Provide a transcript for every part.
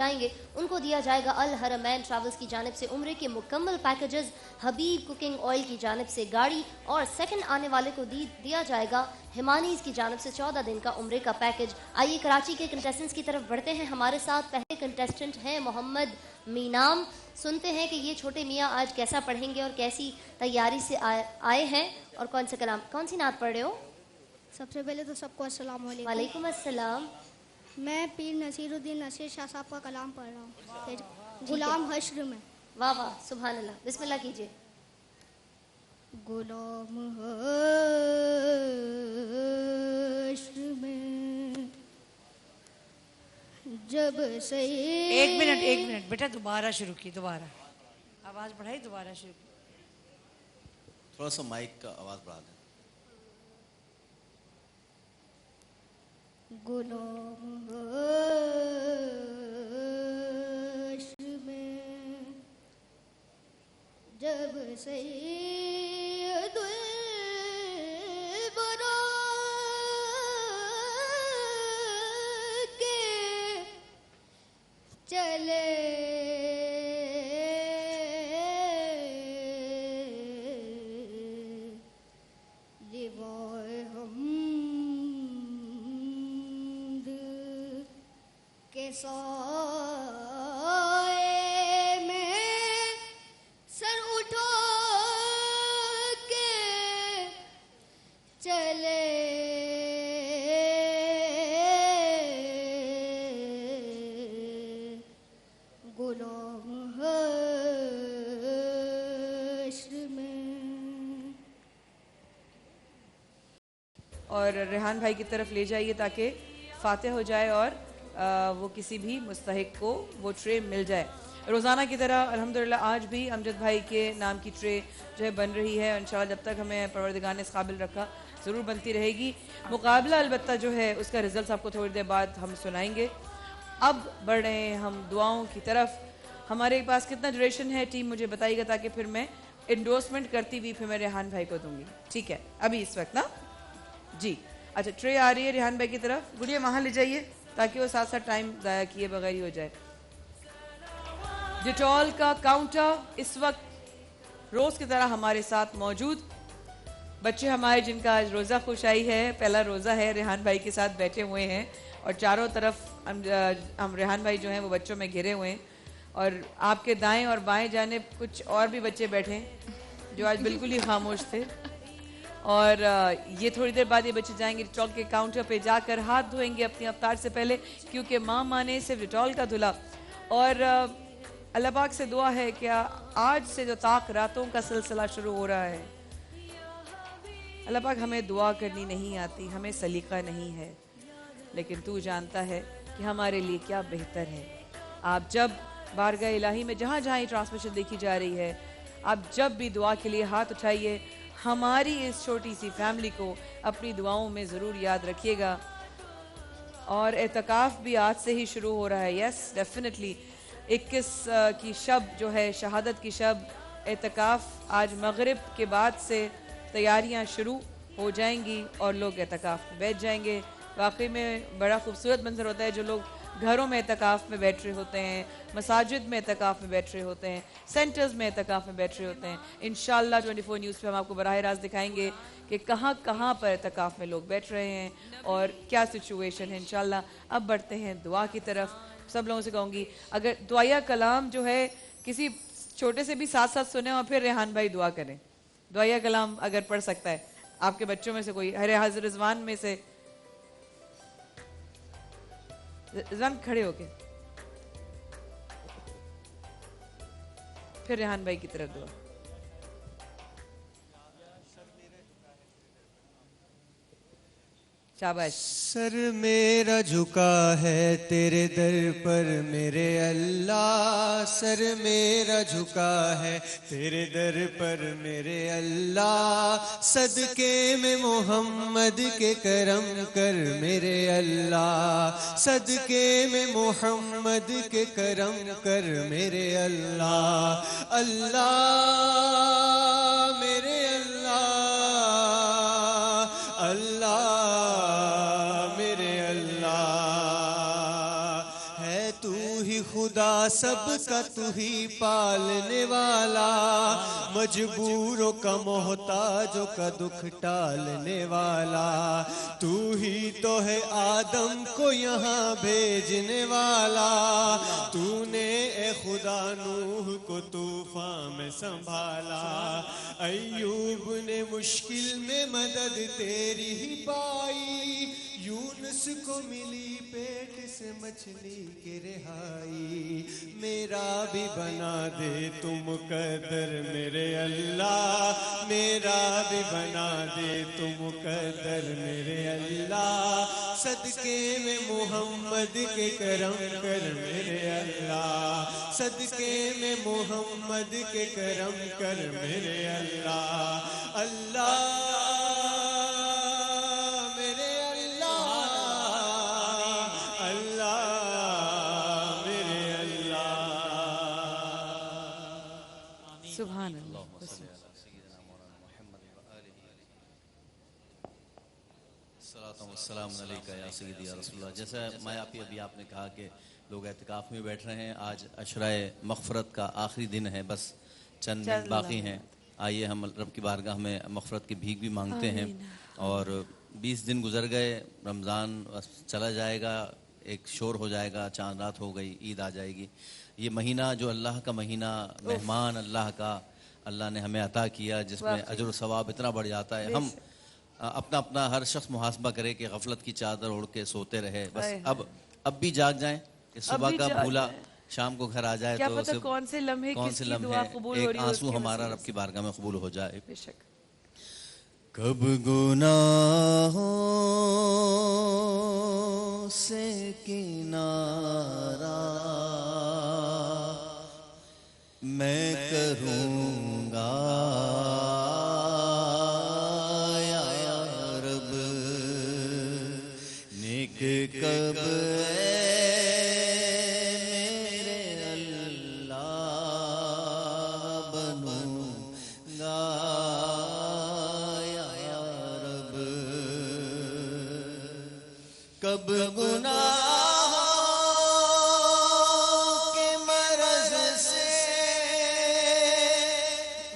جائیں گے ان کو دیا جائے گا الحرمین ٹریولز کی جانب سے عمرے کے مکمل پیکیجز، حبیب کوکنگ آئل کی جانب سے گاڑی، اور سیکنڈ آنے والے کو دیا جائے گا ہمانیز کی جانب سے 14 دن کا عمرے کا پیکیج۔ آئیے کراچی کے کنٹیسٹنٹس کی طرف بڑھتے ہیں۔ ہمارے ساتھ پہلے کنٹیسٹنٹ ہیں محمد مینام۔ سنتے ہیں کہ یہ چھوٹے میاں آج کیسا پڑھیں گے اور کیسی تیاری سے آئے ہیں اور کون سے کلام، کون سی نعت پڑھ رہے ہو؟ سب سے پہلے تو سب کو السلام علیکم۔ وعلیکم السلام۔ میں پیر نصیر الدین نصیر شاہ صاحب کا کلام پڑھ رہا ہوں، غلام حشر میں۔ واہ واہ، سبحان اللہ، بسم اللہ کیجیے۔ غلام حشر میں جب سے ایک منٹ بیٹا، دوبارہ شروع کی، دوبارہ آواز بڑھائی، دوبارہ شروع کی۔ تھوڑا سا مائک کا آواز بڑھا دیں۔ غلام حشر میں جب سید الورا کے چلے لیوائے حمد کے سائے میں سر اٹھا کے چلے غلام حشر میں۔ اور ریحان بھائی کی طرف لے جائیے تاکہ فاتح ہو جائے اور وہ کسی بھی مستحق کو وہ ٹرے مل جائے۔ روزانہ کی طرح الحمدللہ آج بھی امجد بھائی کے نام کی ٹرے جو ہے بن رہی ہے، انشاءاللہ جب تک ہمیں پروردگار نے اس قابل رکھا ضرور بنتی رہے گی۔ مقابلہ البتہ جو ہے اس کا رزلٹس آپ کو تھوڑی دیر بعد ہم سنائیں گے۔ اب بڑھ رہے ہیں ہم دعاؤں کی طرف۔ ہمارے پاس کتنا ڈیوریشن ہے ٹیم مجھے بتائیے گا تاکہ پھر میں انڈورسمنٹ کرتی ہوئی پھر میں ریحان بھائی کو دوں گی، ٹھیک ہے؟ ابھی اس وقت نا جی اچھا، ٹرے آ رہی ہے ریحان بھائی کی طرف، گڑیا وہاں لے جائیے تاکہ وہ ساتھ ساتھ ٹائم ضائع کیے بغیر ہی ہو جائے۔ ڈیٹول کا کاؤنٹر اس وقت روز کی طرح ہمارے ساتھ موجود۔ بچے ہمارے جن کا آج روزہ خوش آئی ہے، پہلا روزہ ہے، ریحان بھائی کے ساتھ بیٹھے ہوئے ہیں اور چاروں طرف ہم ریحان بھائی جو ہیں وہ بچوں میں گھرے ہوئے ہیں، اور آپ کے دائیں اور بائیں جانب کچھ اور بھی بچے بیٹھے ہیں جو آج بالکل ہی خاموش تھے، اور یہ تھوڑی دیر بعد یہ بچے جائیں گے ڈیٹول کے کاؤنٹر پہ جا کر ہاتھ دھوئیں گے اپنی افطار سے پہلے، کیونکہ ماں نے صرف ڈیٹول کا دھلا۔ اور اللہ پاک سے دعا ہے کہ آج سے جو طاق راتوں کا سلسلہ شروع ہو رہا ہے، اللہ پاک ہمیں دعا کرنی نہیں آتی، ہمیں سلیقہ نہیں ہے، لیکن تو جانتا ہے کہ ہمارے لیے کیا بہتر ہے۔ آپ جب بارگاہ الہی میں جہاں جہاں یہ ٹرانسمیشن دیکھی جا رہی ہے، آپ جب بھی دعا کے لیے ہاتھ اٹھائیے، ہماری اس چھوٹی سی فیملی کو اپنی دعاؤں میں ضرور یاد رکھیے گا۔ اور اعتکاف بھی آج سے ہی شروع ہو رہا ہے، یس ڈیفینیٹلی 21 کی شب جو ہے شہادت کی شب، اعتکاف آج مغرب کے بعد سے تیاریاں شروع ہو جائیں گی اور لوگ اعتکاف میں بیٹھ جائیں گے۔ واقعی میں بڑا خوبصورت منظر ہوتا ہے جو لوگ گھروں میں اعتکاف میں بیٹھ رہے ہوتے ہیں، مساجد میں اعتکاف میں بیٹھ رہے ہوتے ہیں، سینٹرز میں اعتکاف میں بیٹھ رہے ہوتے ہیں۔ انشاءاللہ 24 نیوز پہ ہم آپ کو براہ راست دکھائیں گے کہ کہاں کہاں پر اعتکاف میں لوگ بیٹھ رہے ہیں اور کیا سچویشن ہے انشاءاللہ۔ اب بڑھتے ہیں دعا کی طرف۔ سب لوگوں سے کہوں گی اگر دعائیہ کلام جو ہے کسی چھوٹے سے بھی ساتھ ساتھ سنیں اور پھر ریحان بھائی دعا کریں۔ دعائیہ کلام اگر پڑھ سکتا ہے آپ کے بچوں میں سے کوئی، حضرت رضوان میں سے، رضوان کھڑے ہو کے، پھر ریحان بھائی کی طرف دعا۔ شاباش۔ سر میرا جھکا ہے تیرے در پر میرے اللہ، سر میرا جھکا ہے تیرے در پر میرے اللہ، صدقے میں محمد کے کرم کر میرے اللہ، صدقے میں محمد کے کرم کر میرے اللہ، اللہ میرے اللہ، اللہ میرے اللہ ہے تو ہی خدا سب کا تو ہی پالنے والا، مجبوروں کا محتاجوں کا دکھ ٹالنے والا، تو ہی تو ہے آدم کو یہاں بھیجنے والا، تو نے اے خدا نوح کو طوفان میں سنبھالا، ایوب نے مشکل میں مدد تیری ہی پائی، یونس کو ملی پیٹ سے مچھلی کی رہائی، میرا بھی بنا دے تو مقدر میرے اللہ، میرا بھی بنا دے تو مقدر میرے اللہ، صدقے میں محمد کے کرم کر میرے اللہ، صدقے میں محمد کے کرم کر میرے اللہ، اللہ میرے اللہ، اللہ میرے اللہ۔ سبحان اللہ۔ السلام علیکم یا سیدی یا رسول اللہ۔ جیسا میں ابھی آپ نے کہا کہ لوگ اعتکاف میں بیٹھ رہے ہیں، آج عشرۂ مغفرت کا آخری دن ہے، بس چند دن باقی ہیں، آئیے ہم رب کی بارگاہ میں مغفرت کی بھیک بھی مانگتے ہیں، اور 20 دن گزر گئے، رمضان چلا جائے گا، ایک شور ہو جائے گا، چاند رات ہو گئی، عید آ جائے گی۔ یہ مہینہ جو اللہ کا مہینہ، مہمان اللہ کا اللہ نے ہمیں عطا کیا، جس میں اجر و ثواب اتنا بڑھ جاتا ہے، ہم اپنا ہر شخص محاسبہ کرے کہ غفلت کی چادر اوڑھ کے سوتے رہے، بس اب بھی جاگ جائیں کہ صبح کا بھولا شام کو گھر آ جائے تو کون سے لمحے ایک آنسو ہمارا رب کی بارگاہ میں قبول ہو جائے۔ بے شک۔ کب گناہوں سے کنارہ میں کروں گا یا رب، نیک کب میرے اللہ بنوں گا یا رب، کب گناہوں کے مرض سے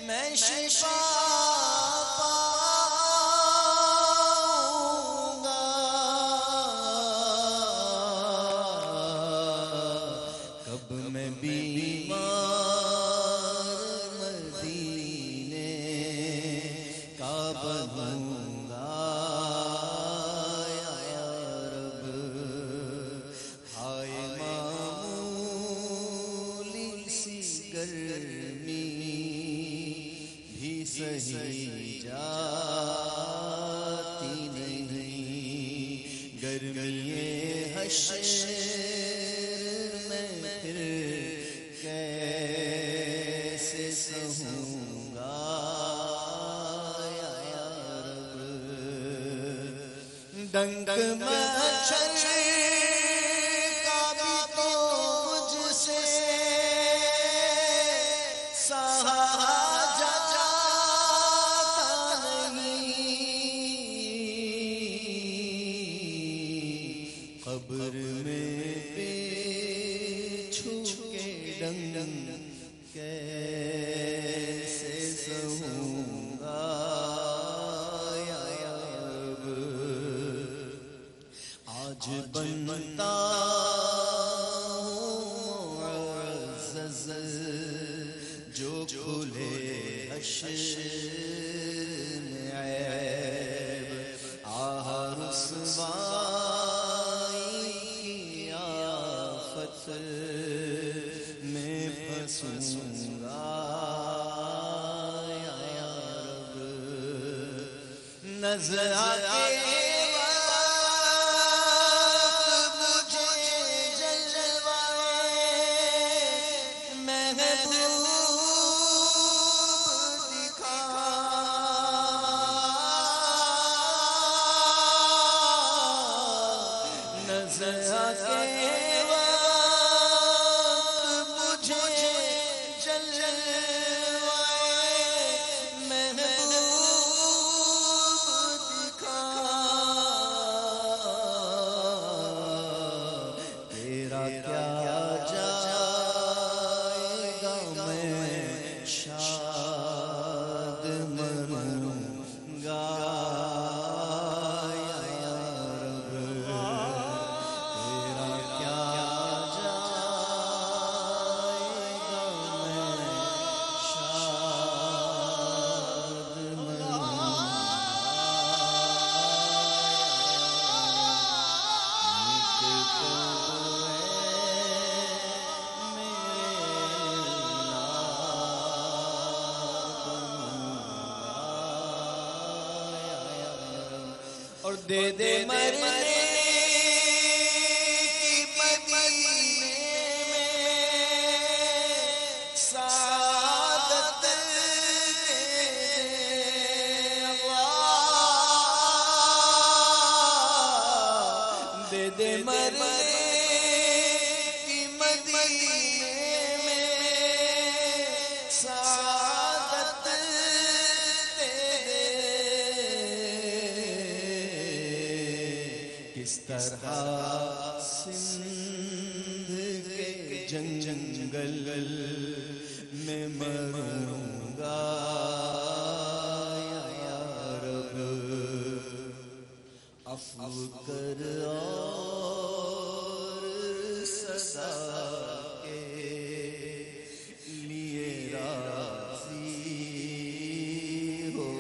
میں شفا پاؤں گا، کب میں بیمار مدینے کا بنوں گا یا رب، ہائے معمولی سی گرمی بھی سہی جاتی نہیں، گرمی حشر میں پھر کیسے سہوں گا یا رب، ڈنک مچھر کا بھی تو مجھ سے سہا جاتا نہیں، قبر میں بچھو کے ڈنگ کیسے سہوں گا یا رب، آج بنتا ہوں معزز جو کھلے حشر میں عیب، آہ رسوائی کی آفت میں پھنسوں گا یا رب، نظر آتے تیرا کیا اور دے دے مرنے کی مدینے میں سعادت دے اللہ، دے دے مرنے کی مدینے میں سعادت کس طرح سندھ کے جنگل میں مروں گا یا رب، عفو کر اور سزا کے لیے راضی ہو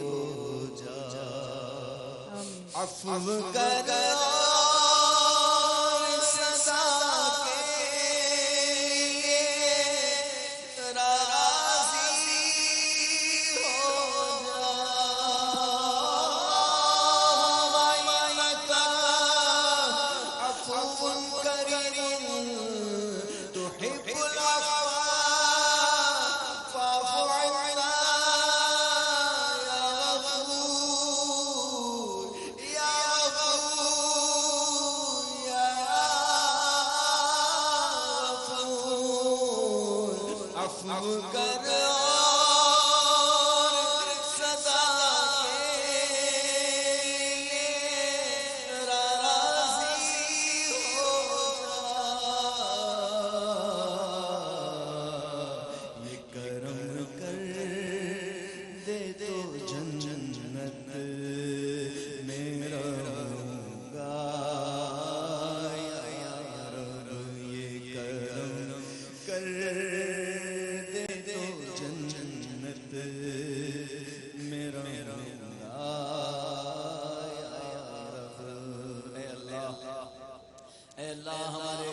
جا، عفو کر اور سزا کے لیے راضی ہو جا، وَإِنَّكَ عَفُوٌّ كَرِيمٌ تُحِبُّ الْعَفْوَ فَاعْفُ عَنَّا يَا غَفُورُ يَا غَفُورُ يَا غَفُورُ، عفو کر اور سزا کے لیے راضی ہو جا، یہ کرم کر دے تو جنت میں رہوں گا یا رب، یہ کرم کر دے تو جنت میں رہوں گا یا رب۔ اے اللہ، اے اللہ، ہمارے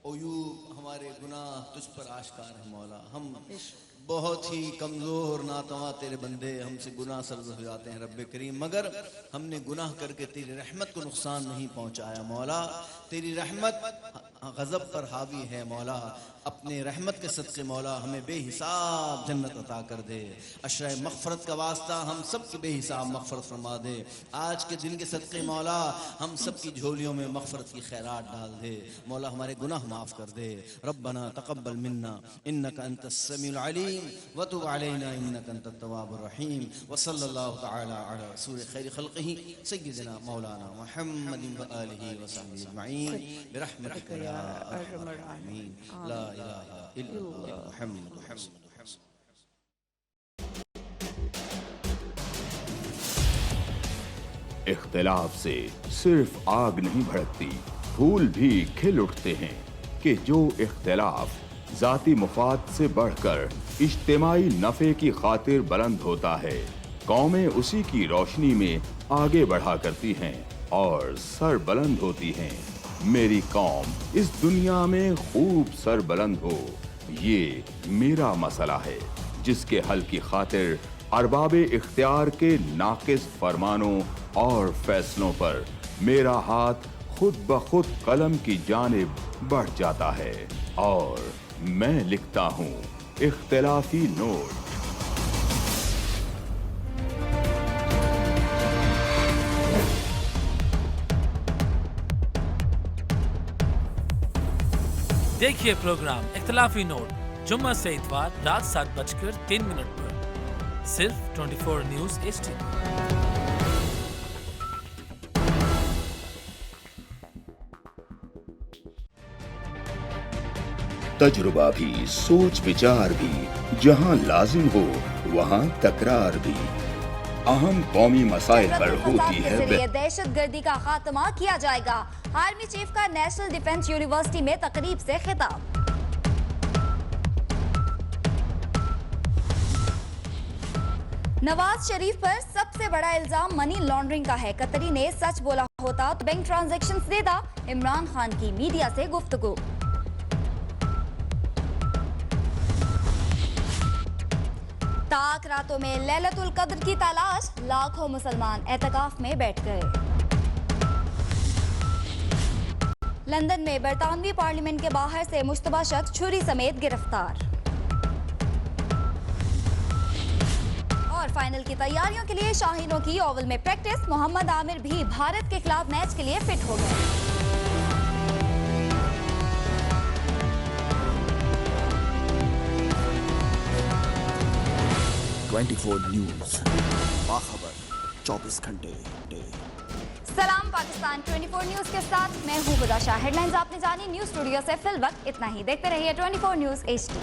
عیوب، ہمارے گناہ تجھ پر آشکار ہیں مولا، ہم بہت ہی کمزور ناتواں تیرے بندے، ہم سے گناہ سرزد ہو جاتے ہیں رب کریم، مگر ہم نے گناہ کر کے تیری رحمت کو نقصان نہیں پہنچایا مولا، تیری رحمت غضب پر حاوی ہے مولا، اپنے رحمت کے صدقے مولا ہمیں بے حساب جنت عطا کر دے، عشرہ مغفرت کا واسطہ ہم سب کی بے حساب مغفرت فرما دے، آج کے دن کے صدقے مولا ہم سب کی جھولیوں میں مغفرت کی خیرات ڈال دے مولا، ہمارے گناہ معاف کر دے، ربنا تقبل منا انک انت السمیع العلیم وتب علینا انک انت التواب الرحیم، وصلی اللہ تعالی علی رسول خیر خلقہ سیدنا مولانا محمد وآلہ وصحبہ اجمعین برحمتک یا ارحم الراحمین، لا الہ الا اللہ محمد رسول اللہ۔ اختلاف سے صرف آگ نہیں بھڑکتی، پھول بھی کھل اٹھتے ہیں کہ جو اختلاف ذاتی مفاد سے بڑھ کر اجتماعی نفع کی خاطر بلند ہوتا ہے، قومیں اسی کی روشنی میں آگے بڑھا کرتی ہیں اور سر بلند ہوتی ہیں۔ میری قوم اس دنیا میں خوب سر بلند ہو، یہ میرا مسئلہ ہے جس کے حل کی خاطر ارباب اختیار کے ناقص فرمانوں اور فیصلوں پر میرا ہاتھ خود بخود قلم کی جانب بڑھ جاتا ہے اور میں لکھتا ہوں اختلافی نوٹ۔ دیکھیے پروگرام اختلافی نوٹ جمعہ سے اتوار رات 7:03 پر صرف 24 نیوز HD۔ تجربہ بھی، سوچ وچار بھی، جہاں لازم ہو وہاں تکرار بھی، اہم قومی مسائل پر ہوتی ہے دہشت گردی کا خاتمہ کیا جائے گا، آرمی چیف کا نیشنل ڈیفنس یونیورسٹی میں تقریب سے خطاب۔ نواز شریف پر سب سے بڑا الزام منی لانڈرنگ کا ہے، قطری نے سچ بولا ہوتا تو بینک ٹرانزیکشنز دیتا، عمران خان کی میڈیا سے گفتگو۔ تاک راتوں میں لیلۃ القدر کی تلاش، لاکھوں مسلمان اعتکاف میں بیٹھ گئے۔ लंदन में बरतानवी पार्लियामेंट के बाहर से मुश्तबा शख्स छुरी समेत गिरफ्तार। और फाइनल की तैयारियों के लिए शाहीनों की ओवल में प्रैक्टिस। मोहम्मद आमिर भी भारत के खिलाफ मैच के लिए फिट हो गए। 24 न्यूज़, बाखबर 24 घंटे। सलाम पाकिस्तान 24 न्यूज के साथ मैं हूं हुदा शाह। हेडलाइंस आपने जानी, न्यूज स्टूडियो से फिल वक्त इतना ही। देखते रहिए 24 न्यूज HD।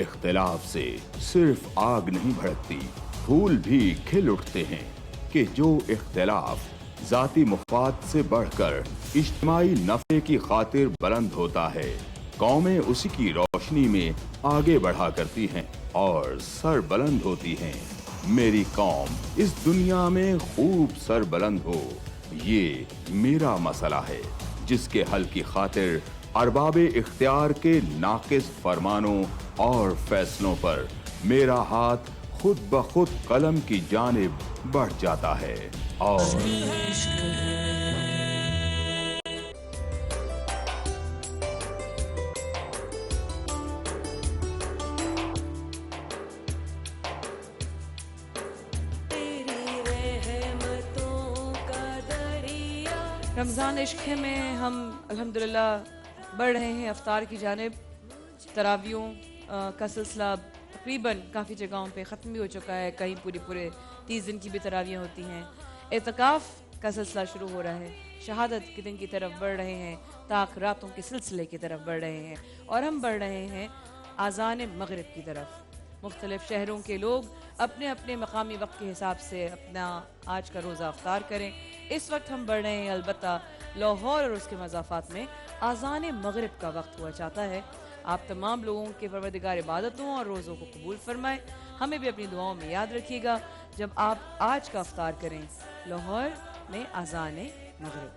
इख्तिलाफ से सिर्फ आग नहीं भड़कती, फूल भी खिल उठते हैं कि जो इख्तिलाफ जाती मुफाद से बढ़कर इज्तिमाई नफे की खातिर बुलंद होता है, कौमें उसी की रोशनी में आगे बढ़ा करती हैं और सर बुलंद होती हैं। मेरी कौम इस दुनिया में खूब सर बुलंद हो, ये मेरा मसला है, जिसके हल की खातिर अरबाबे इख्तियार के नाकिस फरमानों और फैसलों पर मेरा हाथ खुद ब खुद कलम की जानिब बढ़ जाता है। और रमज़ान इश्क है में हम अल्हम्दुलिल्लाह बढ़ रहे हैं अफ्तार की जानिब। तरावियों का सिलसिला तकरीबन काफ़ी जगहों पे ख़त्म भी हो चुका है, कहीं पूरे 30 दिन की भी तरावियाँ होती हैं। एतकाफ़ का सिलसिला शुरू हो रहा है, शहादत के दिन की तरफ बढ़ रहे हैं, ताख़रातों के सिलसिले की तरफ बढ़ रहे हैं और हम बढ़ रहे हैं आज़ान मग़रिब की तरफ। मुख्तलिफ़ शहरों के लोग अपने अपने मकामी वक्त के हिसाब से अपना आज का रोज़ा अफ्तार करें। इस वक्त हम बढ़ रहे हैं, अलबत्ता लाहौर और उसके मज़ाफ़ात में आज़ान मग़रिब का वक्त हुआ चाहता है। आप तमाम लोगों के परवरदिगार इबादतों और रोज़ों को कबूल फरमाएं। हमें भी अपनी दुआओं में याद रखिएगा जब आप आज का अफ्तार करें। लाहौर में आज़ान मग़रिब।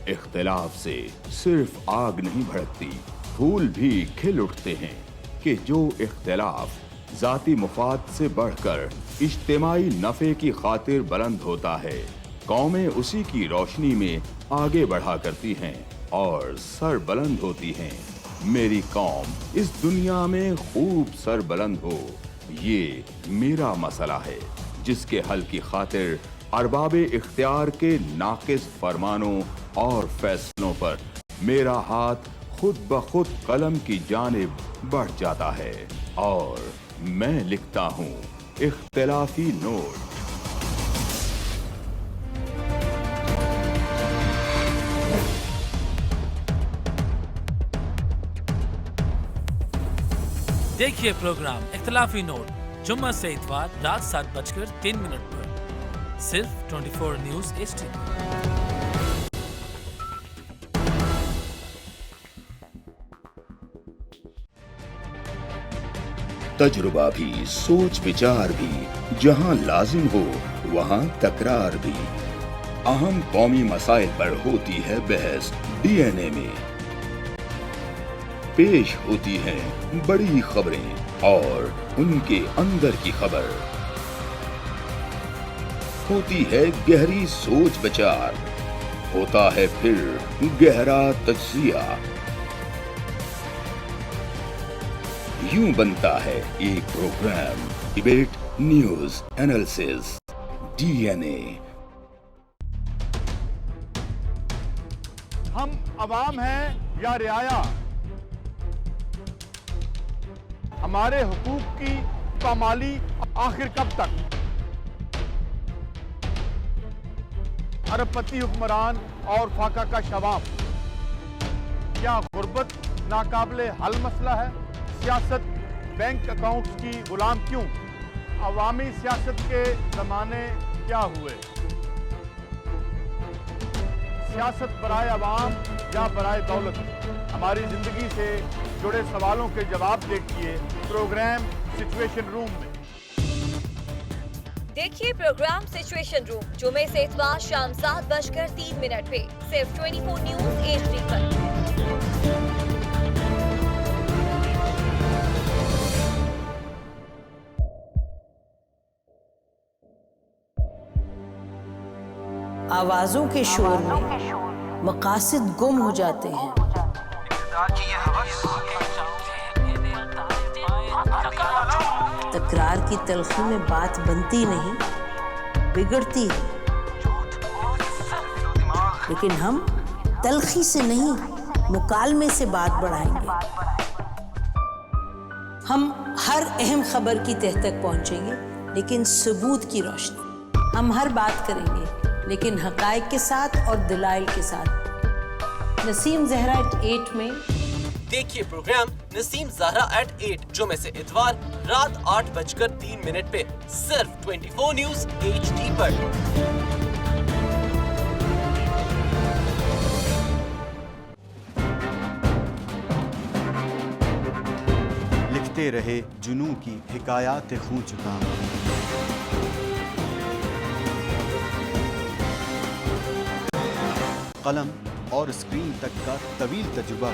इख्तिलाफ से सिर्फ आग नहीं भड़कती, फूल भी खिल उठते हैं कि जो इख्तिलाफ जाती मुफाद से बढ़कर इज्तिमाई नफे की खातिर बुलंद होता है, कौमें उसी की रोशनी में आगे बढ़ा करती हैं और सर बुलंद होती हैं। मेरी कौम इस दुनिया में खूब सर बुलंद हो, ये मेरा मसला है, जिसके हल की खातिर अरबाबे इख्तियार के नाकिस फरमानों और फैसलों पर मेरा हाथ खुद ब खुद कलम की जानिब बढ़ जाता है और मैं लिखता हूँ इख्तिलाफी नोट। देखिए प्रोग्राम इख्तिलाफी नोट जुम्मा से इतवार रात 7:03 पर सिर्फ 24 न्यूज़ HD। तजुर्बा भी, सोच विचार भी, जहां लाजिम हो वहां तकरार भी। अहम कौमी मसाइल पर होती है बहस DNA में। पेश होती हैं बड़ी खबरें और उनके अंदर की खबर। होती है गहरी सोच विचार, होता है फिर गहरा तज्जिया। यूं बनता है एक programme debate news analysis DNA। हम अवाम हैं या रियाया, हमारे हुकूक की पामाली आखिर कब तक? अरबपति हुक्मरान और फाका का शवाब, क्या गुर्बत नाकाबिले हल मसला है? सियासत बैंक अकाउंट्स की गुलाम क्यों? अवामी सियासत के जमाने क्या हुए? सियासत बराए अवाम या बराए दौलत? हमारी जिंदगी से जुड़े सवालों के जवाब देखिए प्रोग्राम सिचुएशन रूम में। देखिए प्रोग्राम सिचुएशन रूम जुमे से इतवार शाम 7:03 पे सिर्फ 24 न्यूज HD पर। आवाजों के शोर में मकासद गुम हो जाते हैं। तकरार की तलखी में बात बनती नहीं, बिगड़ती है। लेकिन हम तलखी से नहीं, मुकालमे से बात बढ़ाएंगे। हम हर अहम खबर की तह तक पहुंचेंगे, लेकिन सबूत की रोशनी। हम हर बात करेंगे, लेकिन हकायक के साथ और दलाइल के साथ। नसीम जहरा @8 में देखिए प्रोग्राम नसीम ज़हरा @8 जुमे से इतवार रात 8:03 पे सिर्फ 24 न्यूज HD पर। लिखते रहे जुनू की हिकायात खूं चुका। कलम और स्क्रीन तक का तवील तजुर्बा,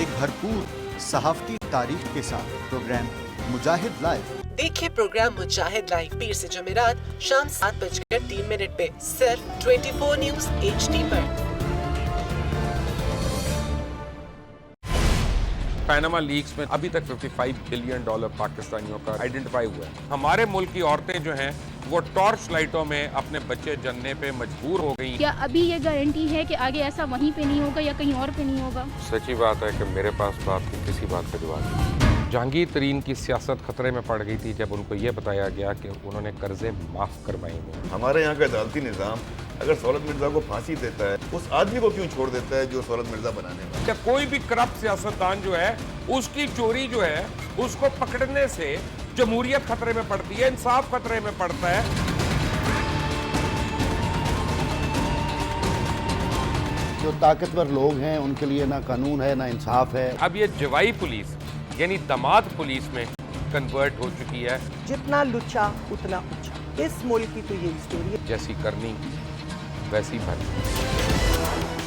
एक भरपूर सहाफती तारीख के साथ प्रोग्राम मुजाहिद लाइव। देखिए प्रोग्राम मुजाहिद लाइव पीर से जुमेरात शाम 7:03 पे सिर्फ 24 न्यूज HD पर। पैनामा लीक्स में अभी तक $55 बिलियन पाकिस्तानियों का आइडेंटिफाई हुआ है। हमारे मुल्क की औरतें जो हैं वो टॉर्च लाइटों में अपने बच्चे जनने पे मजबूर हो गई। क्या अभी ये गारंटी है कि आगे ऐसा वहीं पे नहीं होगा या कहीं और पे नहीं होगा? सच्ची बात है कि मेरे पास बात की किसी बात का जवाब नहीं। जहांगीर तरीन की सियासत खतरे में पड़ गई थी जब उनको ये बताया गया कि उन्होंने कर्जे माफ करवाएंगे। हमारे यहाँ का अदालती निज़ाम अगर सौलत मिर्जा को फांसी देता है, उस आदमी को क्यों छोड़ देता है जो सौलत मिर्जा बनाने वाला? क्या कोई भी करप्ट सियासतदान जो है उसकी चोरी जो है उसको पकड़ने से जमहूरियत खतरे में पड़ती है, इंसाफ खतरे में पड़ता है। जो ताकतवर लोग हैं उनके लिए ना कानून है ना इंसाफ है। अब ये जवाई पुलिस यानी दमाद पुलिस में कन्वर्ट हो चुकी है। जितना लुच्चा उतना उच्चा, इस मुल्क की तो ये स्टोरी है। जैसी करनी वैसी भरनी।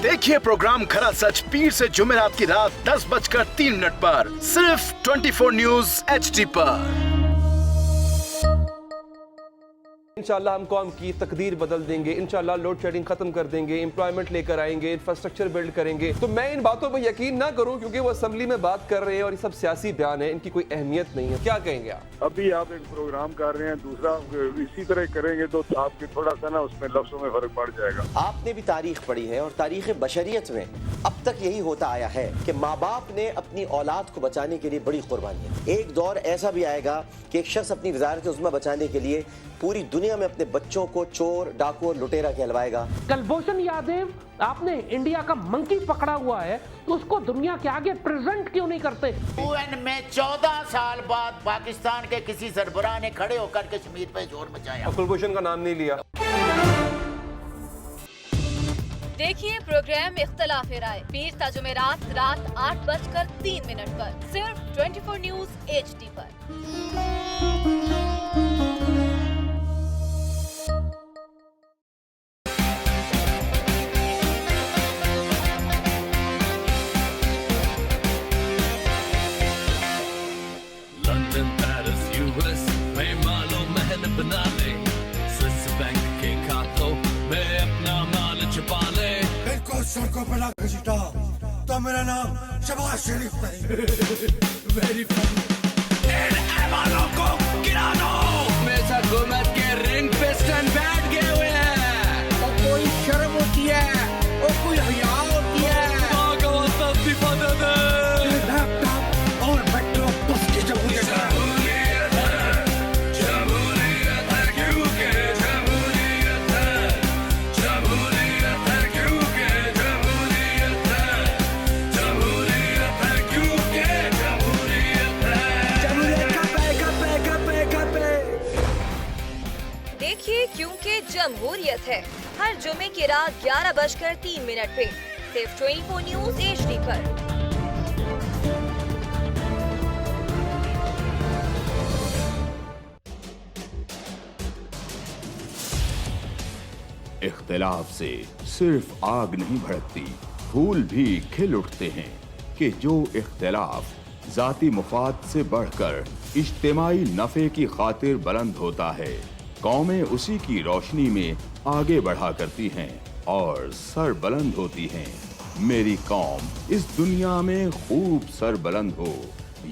देखिए प्रोग्राम खरा सच पीर से जुमेरात की रात 10:03 पर सिर्फ 24 न्यूज HD पर। इंशाल्लाह हम कौम की तकदीर बदल देंगे, इंशाल्लाह लोड शेडिंग खत्म कर देंगे, एम्प्लॉयमेंट लेकर आएंगे, इंफ्रास्ट्रक्चर बिल्ड करेंगे। तो मैं इन बातों पर यकीन ना करूं क्योंकि वो असेंबली में बात कर रहे हैं और ये सब सियासी बयान है, इनकी कोई अहमियत नहीं है। क्या कहेंगे आप? अभी आप एक प्रोग्राम कर रहे हैं, दूसरा इसी तरह करेंगे तो आपके थोड़ा सा ना उसमें लफ्ज़ों में फर्क पड़ जाएगा। आपने भी तारीख पढ़ी है और तारीख बशरियत में अब तक यही होता आया है कि माँ बाप ने अपनी औलाद को बचाने के लिए बड़ी कुर्बानियां। एक दौर ऐसा भी आएगा कि एक शख्स अपनी वज़ारत उज़्मा बचाने के लिए पूरी दुनिया में अपने बच्चों को चोर, डाकू और लुटेरा कहलवाएगा। कुलभूषण यादव, आपने इंडिया का मंकी पकड़ा हुआ है तो उसको दुनिया के आगे प्रेजेंट क्यों नहीं करते? UN में 14 साल बाद पाकिस्तान के किसी सरबराह ने खड़े होकर कश्मीर पे जोर मचाया। कुलभूषण का नाम नहीं लिया। देखिए प्रोग्राम इख्तलाफ राय पीर ता जुमेरात रात 8:03 पर सिर्फ 24 न्यूज HD पर। लंदन, पेरिस, US में मालो महल बना ले, स्विस बैंक के खातों में अपना माल छुपा ले। इनको सड़कों पर ना घसीटा तो मेरा नाम शबाज शरीफ नहीं। Very funny. इन ऐवानों को गिरा दो। हमेशा हुकूमत के रिंग पिस्टन बैठ गए हुए हैं। और कोई शर्म होती है और कोई हया होती है। लैपटॉप और मेट्रो बस की जमहूरियत है। देखिए क्योंकि जमहूरियत है हर जुमे की रात 11:03 पे सिर्फ 24 न्यूज HD पर। इख्तिलाफ से सिर्फ आग नहीं भड़कती, फूल भी खिल उठते हैं कि जो इख्तिलाफ जाती मुफाद से बढ़कर इज्तिमाई नफे की खातिर बुलंद होता है, कौमें उसी की रोशनी में आगे बढ़ा करती हैं और सर बुलंद होती हैं। मेरी कौम इस दुनिया में खूब सर बुलंद हो,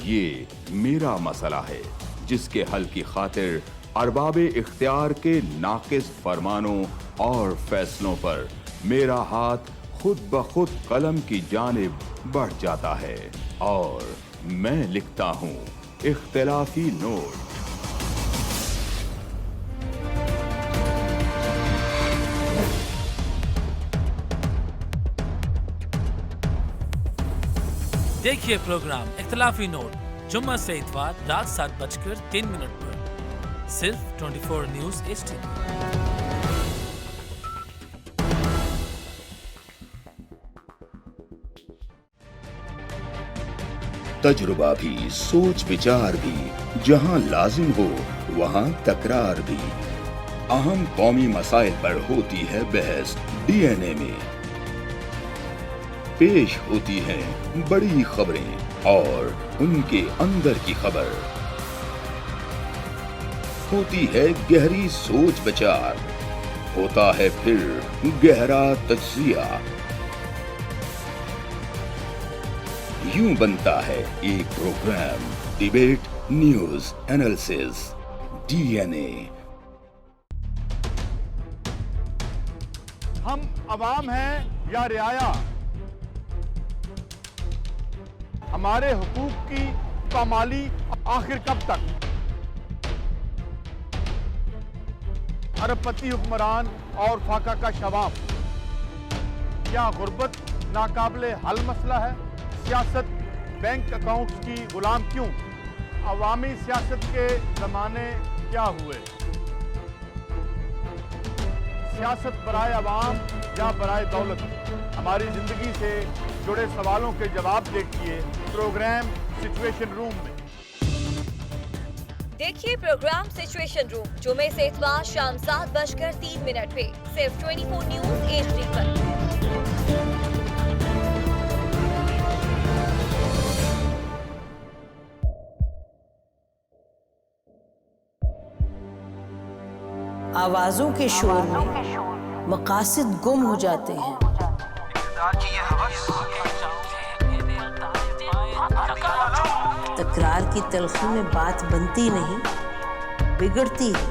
ये मेरा मसला है, जिसके हल की खातिर अरबाबे इख्तियार के नाकिस फरमानों और फैसलों पर मेरा हाथ खुद ब खुद कलम की जानिब बढ़ जाता है और मैं लिखता हूँ इख्तिलाफी नोट। देखिए प्रोग्राम इख्तिलाफी नोट जुम्मा से इतवार रात 7:03 पर सिर्फ 24 न्यूज HD। तजुर्बा भी, सोच विचार भी, जहां लाजिम हो वहां तकरार भी। अहम कौमी मसाइल पर होती है बहस DNA में। पेश होती हैं बड़ी खबरें और उनके अंदर की खबर। होती है गहरी सोच विचार, होता है फिर गहरा तज्जिया। यूं बनता है एक programme debate news analysis DNA। हम अवाम हैं या रियाया, हमारे हुकूक की पामाली आखिर कब तक? अरबपति हुक्मरान और फाका का शबाब, क्या गुर्बत नाकाबिले हल मसला है? सियासत बैंक अकाउंट्स की गुलाम क्यों? अवामी सियासत के ज़माने क्या हुए? सियासत बराए अवाम या बराए दौलत? हमारी जिंदगी से जुड़े सवालों के जवाब देखिए प्रोग्राम सिचुएशन रूम में। देखिए प्रोग्राम सिचुएशन रूम जुमे से इतवार शाम 7:03 पे सिर्फ 24 न्यूज HD पर। आवाजों के शोर में मकासद गुम हो जाते हैं। तकरार की तलखी में बात बनती नहीं, बिगड़ती है।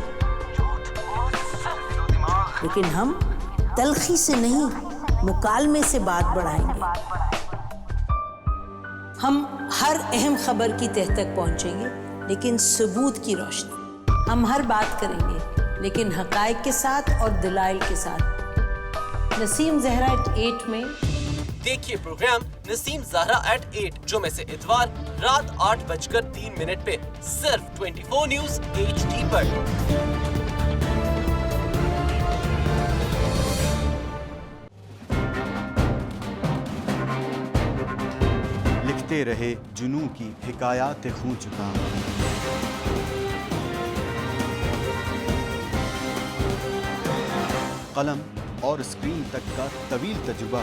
लेकिन हम तलखी से नहीं, मुकालमे से बात बढ़ाएंगे। हम हर अहम खबर की तह तक पहुंचेंगे, लेकिन सबूत की रोशनी। हम हर बात करेंगे, लेकिन हकायक के साथ और दलाइल के साथ। नसीम ज़हरा एट 8 में देखिए प्रोग्राम नसीम ज़हरा एट 8 जुमे से इतवार रात 8:03 पे सिर्फ 24 न्यूज HD पर। लिखते रहे जुनू की हिकायात खूं चुका। कलम और स्क्रीन तक का तवील तजुर्बा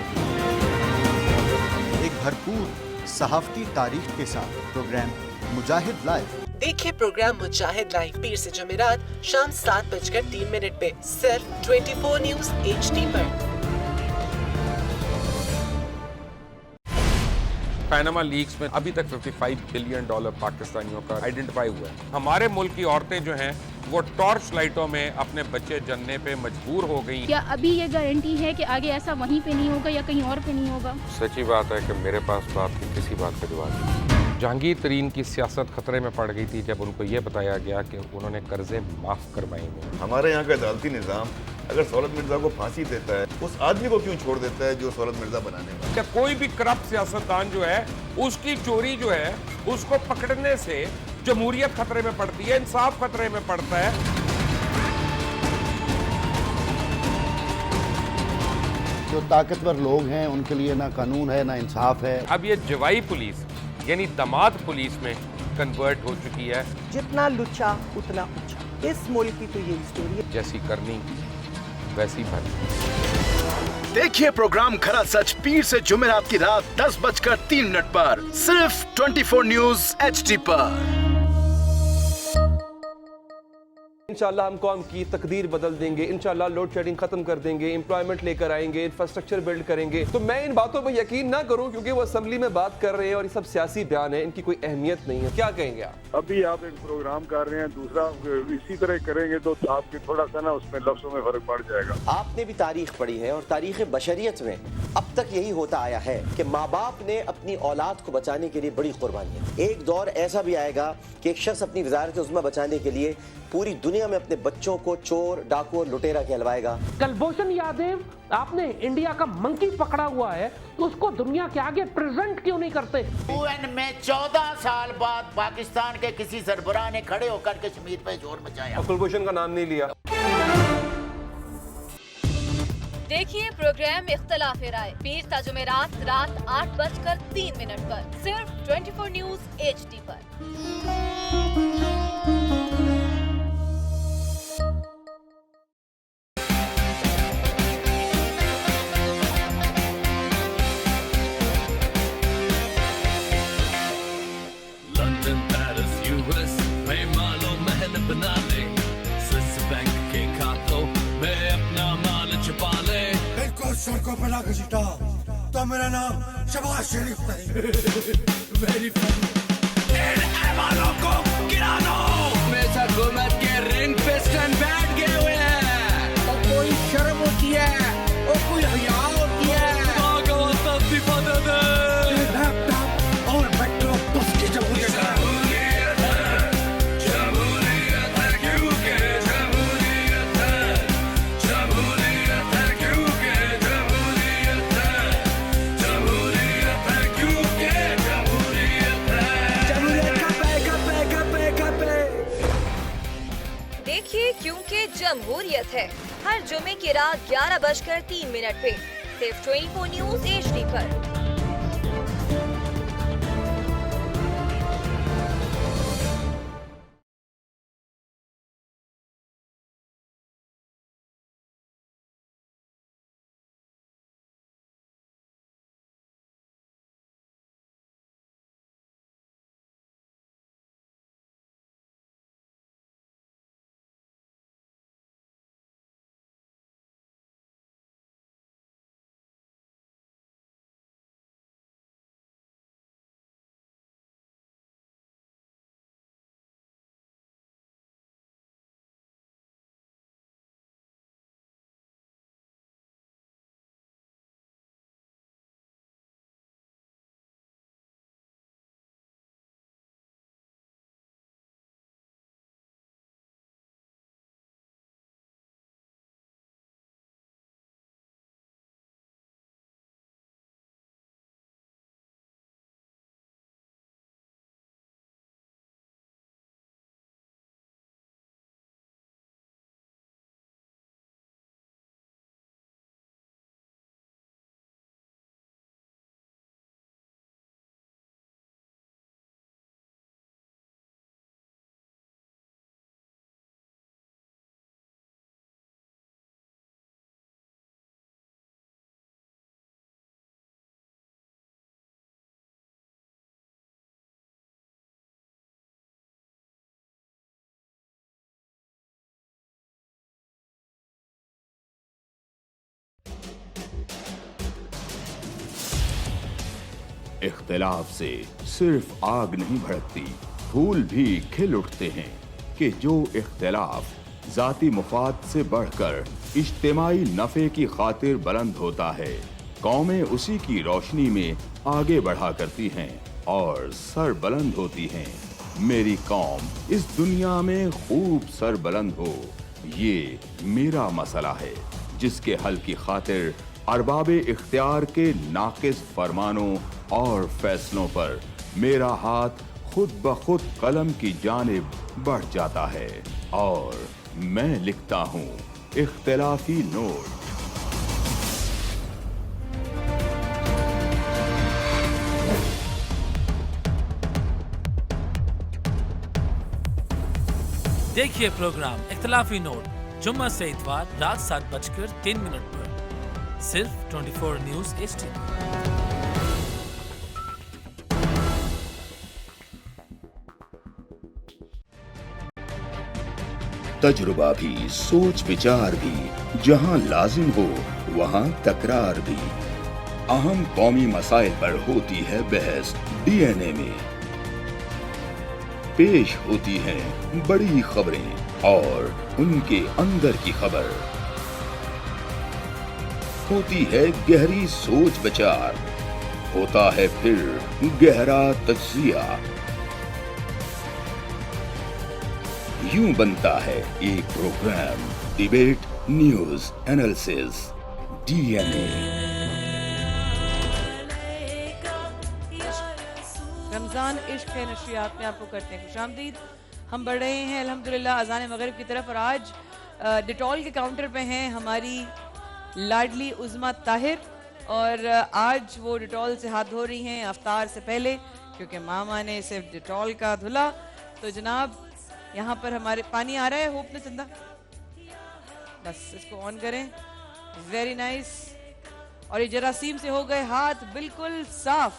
एक भरपूर सहाफती तारीख के साथ प्रोग्राम मुजाहिद लाइव। देखिए प्रोग्राम मुजाहिद लाइव पीर से जुमेरात शाम 7:03 पे सिर्फ 24 न्यूज HD पर। पैनामा लीक्स में अभी तक $55 बिलियन पाकिस्तानियों का आइडेंटिफाई हुआ है। हमारे मुल्क की औरतें जो हैं वो टॉर्च लाइटों में अपने बच्चे जनने पे मजबूर हो गई। क्या अभी ये गारंटी है कि आगे ऐसा वहीं पे नहीं होगा या कहीं और पे नहीं होगा? सच्ची बात है कि मेरे पास तो आपकी किसी बात का जवाब नहीं। जहांगीर तरीन की सियासत खतरे में पड़ गई थी जब उनको ये बताया गया कि उन्होंने कर्जे माफ करवाएंगे। हमारे यहाँ का अदालती निज़ाम अगर सौलत मिर्जा को फांसी देता है, उस आदमी को क्यों छोड़ देता है जो सौलत मिर्जा बनाने वाला? क्या कोई भी करप्ट सियासतदान जो है उसकी चोरी जो है उसको पकड़ने से जमहूरियत खतरे में पड़ती है, इंसाफ खतरे में पड़ता है। जो ताकतवर लोग हैं उनके लिए ना कानून है ना इंसाफ है। अब ये जवाई पुलिस यानी दमाद पुलिस में कन्वर्ट हो चुकी है। जितना लुच्चा उतना ऊंचा, इस मुल्क की तो ये स्टोरी है। जैसी करनी वैसी भर। देखिए प्रोग्राम खरा सच पीर से जुमेरात की रात 10:03 पर सिर्फ 24 न्यूज HD पर। इंशाल्लाह हम कौम की तकदीर बदल देंगे, इंशाल्लाह लोड शेडिंग खत्म कर देंगे, एम्प्लॉयमेंट लेकर आएंगे, इंफ्रास्ट्रक्चर बिल्ड करेंगे। तो मैं इन बातों पर यकीन ना करूं क्योंकि वो असेंबली में बात कर रहे हैं और ये सब सियासी बयान है, इनकी कोई अहमियत नहीं है। क्या कहेंगे आप? अभी आप एक प्रोग्राम कर रहे हैं, दूसरा इसी तरह करेंगे तो आपके थोड़ा सा ना उसमें लफ्जों में फर्क पड़ जाएगा। आपने भी तारीख पढ़ी है और तारीख बशरियत में अब तक यही होता आया है कि माँ बाप ने अपनी औलाद को बचाने के लिए बड़ी कुर्बानियां। एक दौर ऐसा भी आएगा कि एक शख्स अपनी वजारत उज़्मा बचाने के लिए पूरी दुनिया में अपने बच्चों को चोर, डाकू और लुटेरा कहलवाएगा। कुलभूषण यादव, आपने इंडिया का मंकी पकड़ा हुआ है तो उसको दुनिया के आगे प्रेजेंट क्यों नहीं करते? UN में 14 साल बाद पाकिस्तान के किसी सरबराह ने खड़े होकर कश्मीर पे जोर मचाया। कुलभूषण का नाम नहीं लिया। देखिए प्रोग्राम इख्तलाफ राय पीर ता जुमेरात रात 8:03 पर सिर्फ 24 न्यूज HD पर। लंदन, पेरिस, US में मालो महल बना ले, स्विस बैंक के खातों में अपना माल छुपा ले। इनको सड़कों पर ना घसीटा तो मेरा नाम शबाज शरीफ नहीं। Very funny. इन ऐवानों को गिरा दो। हमेशा हुकूमत के रिंग पिस्टन बैठ गए हुए हैं। और कोई शर्म होती है और कोई हया होती है। लैपटॉप और मेट्रो बस की जमहूरियत है। देखिए क्योंकि जमहूरियत है हर जुमे की रात 11:03 पे सिर्फ 24 न्यूज HD पर। इख्तिलाफ से सिर्फ आग नहीं भड़कती, फूल भी खिल उठते हैं कि जो इख्तिलाफ जाती मुफाद से बढ़कर इज्तिमाई नफे की खातिर बुलंद होता है, कौमें उसी की रोशनी में आगे बढ़ा करती हैं और सर बुलंद होती हैं। मेरी कौम इस दुनिया में खूब सर बुलंद हो, ये मेरा मसला है जिसके हल की खातिर अरबाबे इख्तियार के नाकिस फरमानों और फैसलों पर मेरा हाथ खुद ब खुद कलम की जानिब बढ़ जाता है और मैं लिखता हूँ इख्तिलाफी नोट। देखिए प्रोग्राम इख्तिलाफी नोट जुम्मा से इतवार रात 7:03 पर सिर्फ 24 न्यूज HD। तजुर्बा भी, सोच विचार भी, जहां लाजिम हो वहां तकरार भी। अहम कौमी मसाइल पर होती है बहस DNA में। पेश होती हैं बड़ी खबरें और उनके अंदर की खबर। होती है गहरी सोच विचार, होता है फिर गहरा तज्जिया। यूं बनता है एक programme debate news analysis DNA। रमज़ान इश्क है नशरियात में आपको करते हैं खुशामदीद। हम बढ़ रहे हैं अल्हम्दुलिल्लाह अज़ान मगरिब की तरफ, और आज डिटॉल के काउंटर पे हैं हमारी लाडली उज़मा ताहिर, और आज वो डिटॉल से हाथ धो रही हैं अफ्तार से पहले, क्योंकि मामा ने सिर्फ डिटॉल का धुला। तो जनाब यहाँ पर हमारे पानी आ रहा है, होप ने चंदा, बस इसको ऑन करें। Very nice. और ये जरासीम से हो गए हाथ बिल्कुल साफ,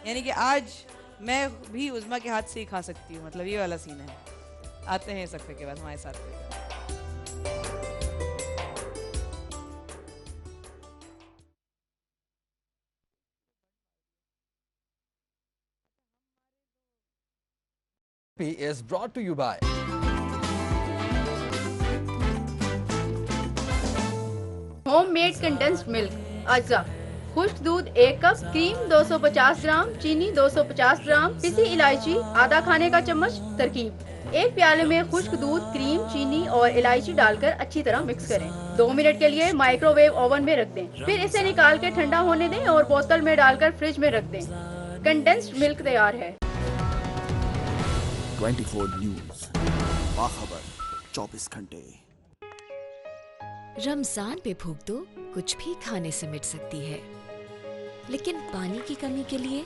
यानी कि आज मैं भी उज़मा के हाथ से ही खा सकती हूँ, मतलब ये वाला सीन है। आते हैं सफ़े के बाद हमारे साथ। is brought to you by homemade condensed milk अज्जा, खुश्क दूध 1 कप, क्रीम 250 ग्राम, चीनी 250 ग्राम, पिसी इलायची आधा खाने का चम्मच। तरकीब: एक प्याले में खुश्क दूध, क्रीम, चीनी और इलायची डालकर अच्छी तरह मिक्स करें। 2 मिनट के लिए माइक्रोवेव ओवन में रख दें, फिर इसे निकाल के ठंडा होने दें और बोतल में डालकर फ्रिज में रख दें। कंडेंस्ड मिल्क तैयार है। 24 न्यूज, बाखबर 24 घंटे। रमजान पे भूख तो कुछ भी खाने से मिट सकती है, लेकिन पानी की कमी के लिए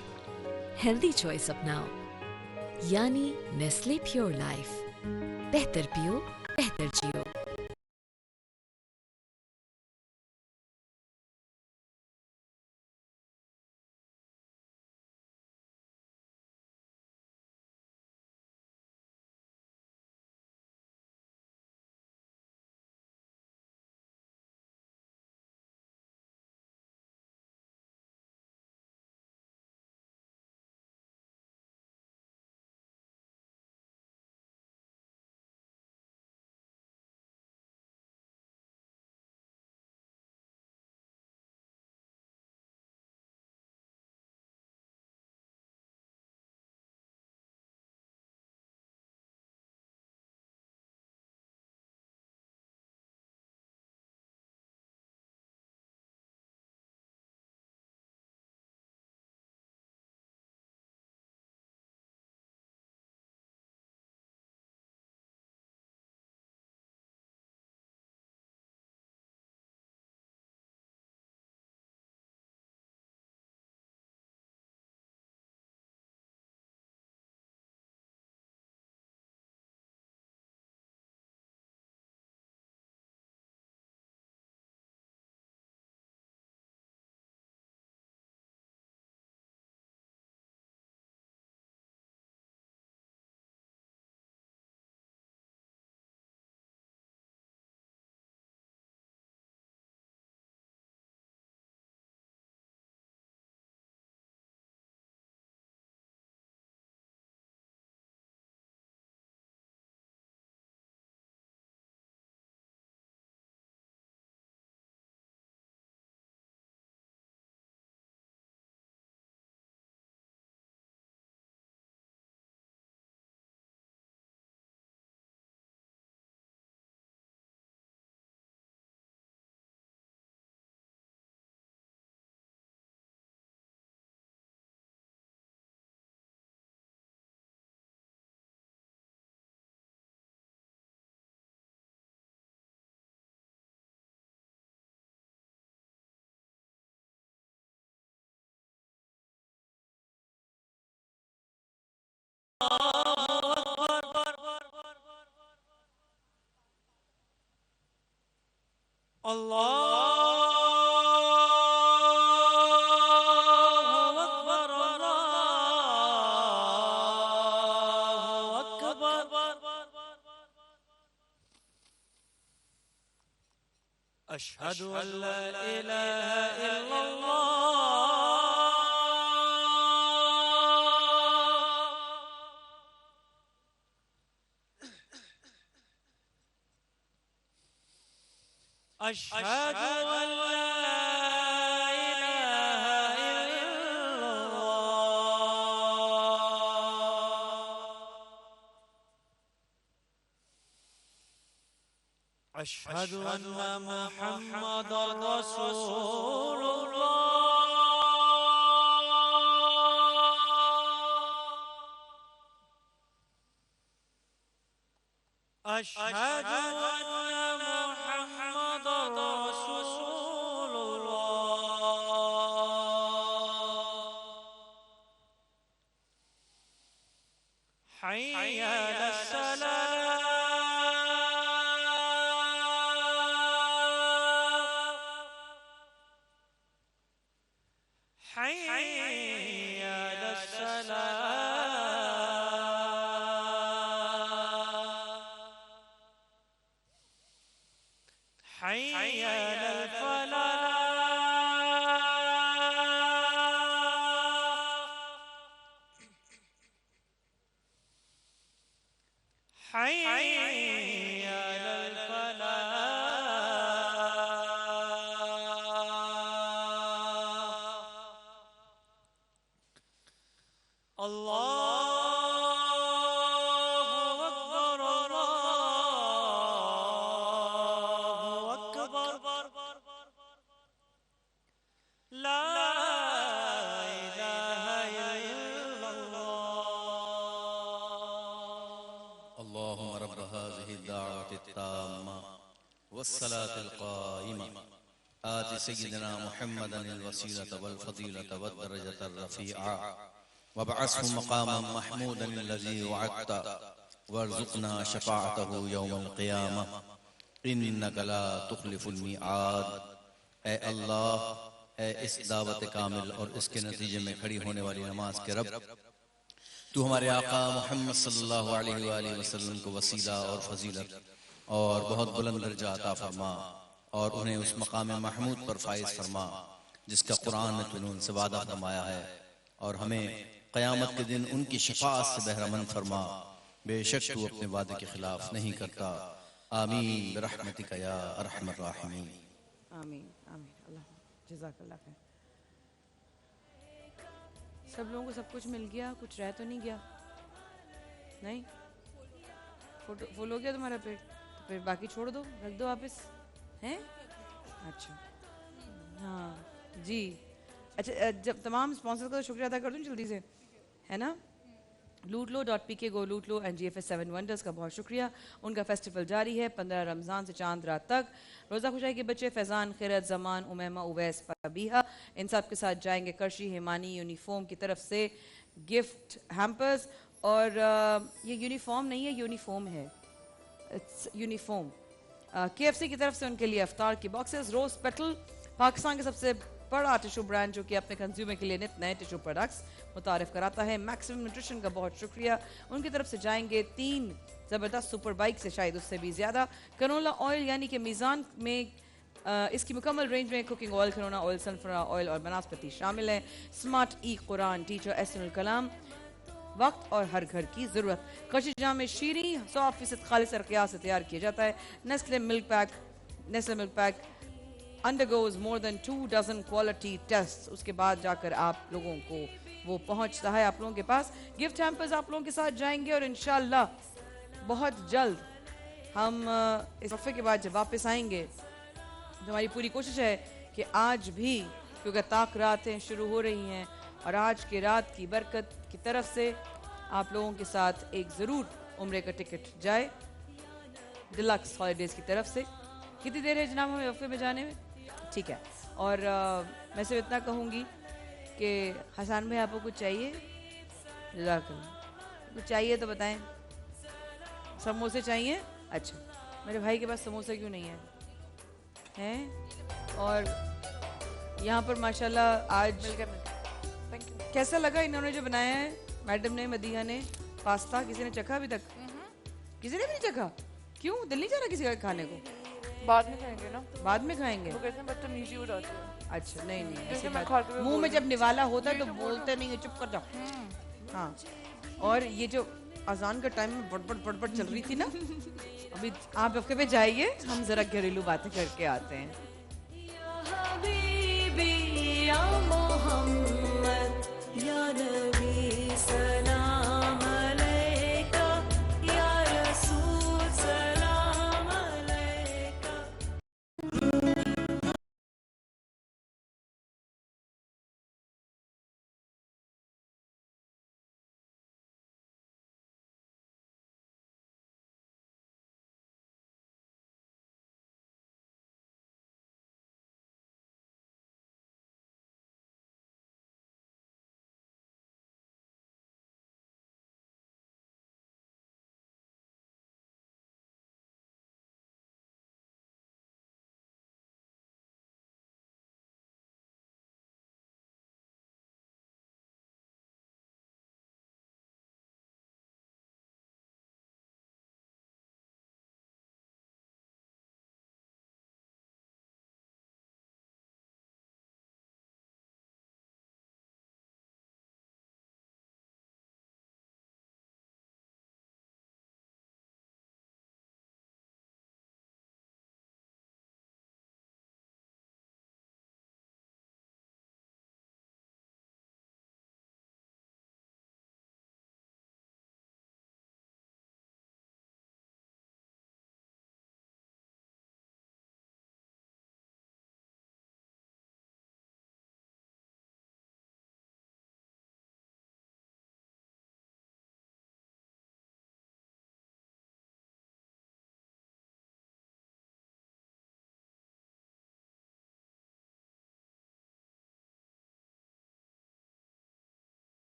हेल्दी चॉइस अपनाओ, यानी नेस्ले प्योर लाइफ। बेहतर पियो, बेहतर जियो। أشهد أن لا إله إلا الله أشهد أن لا إله إلا الله أشهد أن محمدا رسول الله أشهد أن محمدا رسول الله حي على الصلاة حي على الصلاة حي على الفلاح حي على الفلاح الله أكبر الله أكبر لا إله إلا الله اللهم رب هذه الدعوة التامة والصلاة القائمة آت سيدنا محمدا الوسيلة والفضيلة والدرجة الرفيعة وابعثه مقاما محمودا الذي وعدت وارزقنا شفاعته يوم القيامة إنك لا تخلف الميعاد. اے اللہ، اے اس دعوت کامل اور اس کے نتیجے میں کھڑی ہونے والی نماز کے رب، تو ہمارے آقا محمد صلی اللہ علیہ وآلہ وسلم کو وسیلہ اور فضیلت اور بہت بلند درجہ عطا فرما اور انہیں اس مقام محمود پر فائز فرما جس کا قرآن نے تو نے ان سے وعدہ فرمایا ہے، اور ہمیں قیامت کے دن ان کی شفاعت سے بہرہ مند فرما، بے شک تو اپنے وعدے کے خلاف نہیں کرتا. آمین برحمتک یا ارحم الراحمین. آمین آمین. اللہ جزاک اللہ خیر. سب لوگوں کو سب کچھ مل گیا؟ کچھ رہ تو نہیں گیا؟ نہیں فل ہو گیا تمہارا پیٹ؟ تو پھر باقی چھوڑ دو، رکھ دو واپس ہیں. اچھا ہاں جی. اچھا جب تمام اسپانسر کا شکریہ ادا کر دوں جلدی سے، ہے نا. lootlo.pk go lootlo and GFS 7 Wonders کا بہت شکریہ. ان کا فیسٹیول جاری ہے 15 رمضان سے چاند رات تک. روزہ خوشائی کے بچے فیضان، خیرت، زمان، امیمہ، اویس، فبیہا ان سب کے ساتھ جائیں گے کرشی ہیمانی یونیفارم کی طرف سے گفٹ ہیمپرز. اور یہ یونیفارم نہیں ہے، یونیفارم ہے، یونیفارم. KFC کی طرف سے ان کے لیے افطار کی باکسز. روز پیٹل پاکستان کے سب سے بڑا ٹیشو برانڈ جو کہ اپنے کنزیومر کے لیے نت نئے ٹیشو پروڈکٹس متعارف کراتا ہے. میکسیمم نیوٹریشن کا بہت شکریہ. ان کی طرف سے جائیں گے 3 زبردست سپر بائک سے، شاید اس سے بھی زیادہ. کنولا آئل یعنی کہ میزان میں اس کی مکمل رینج میں cooking oil, canola oil, sunflower oil اور بناسپتی شامل ہے. اسمارٹ ای قرآن ٹیچر احسن الکلام، وقت اور ہر گھر کی ضرورت. کرشی جام میں شیریں 100% خالص ارقیات سے تیار کیا جاتا ہے. Nestle milk pack undergoes more than 2 dozen quality tests. اس کے بعد جا کر آپ لوگوں کو وہ پہنچتا ہے آپ لوگوں کے پاس. گفٹ ہیمپرز آپ لوگوں کے ساتھ جائیں گے اور انشاءاللہ بہت جلد ہم اس وقفے کے بعد جب واپس آئیں گے تو ہماری پوری کوشش ہے کہ آج بھی، کیونکہ طاق راتیں شروع ہو رہی ہیں اور آج کی رات کی برکت کی طرف سے آپ لوگوں کے ساتھ ایک ضرور عمرے کا ٹکٹ جائے ڈیلکس ہالیڈیز کی طرف سے. کتنی دیر ہے جناب ہمیں وقفے میں جانے میں؟ ٹھیک ہے. اور میں صرف اتنا کہوں گی کہ حسان بھائی آپ کو کچھ چاہیے؟ جزاک اللہ. کچھ چاہیے تو بتائیں. سموسے چاہیے؟ اچھا میرے بھائی کے پاس سموسے کیوں نہیں ہے؟ ہیں. اور یہاں پر ماشاءاللہ آج کیسا لگا انہوں نے جو بنایا ہے میڈم نے, مدیحہ نے, پاستا؟ کسی نے چکھا ابھی تک؟ کسی نے بھی نہیں چکھا؟ کیوں دل نہیں چاہ رہا کسی کا کھانے کو؟ بعد میں کھائیں گے نا. بعد میں کھائیں گے. وہ کہتے ہیں بدتمیزی ہو جاتی ہے. اچھا نہیں نہیں, جیسے ایسی میں بات کھاتے ہوئے منہ میں جب نوالا ہوتا ہے تو یہی بولتے نہیں ہیں, چپ کر جاؤ. ہاں, اور یہ جو اذان کا ٹائم میں بڑ بڑ چل رہی تھی نا, ابھی آپ ہفتے پہ جائیے, ہم ذرا گھریلو باتیں کر کے آتے ہیں. یا محمد یا نبی سلام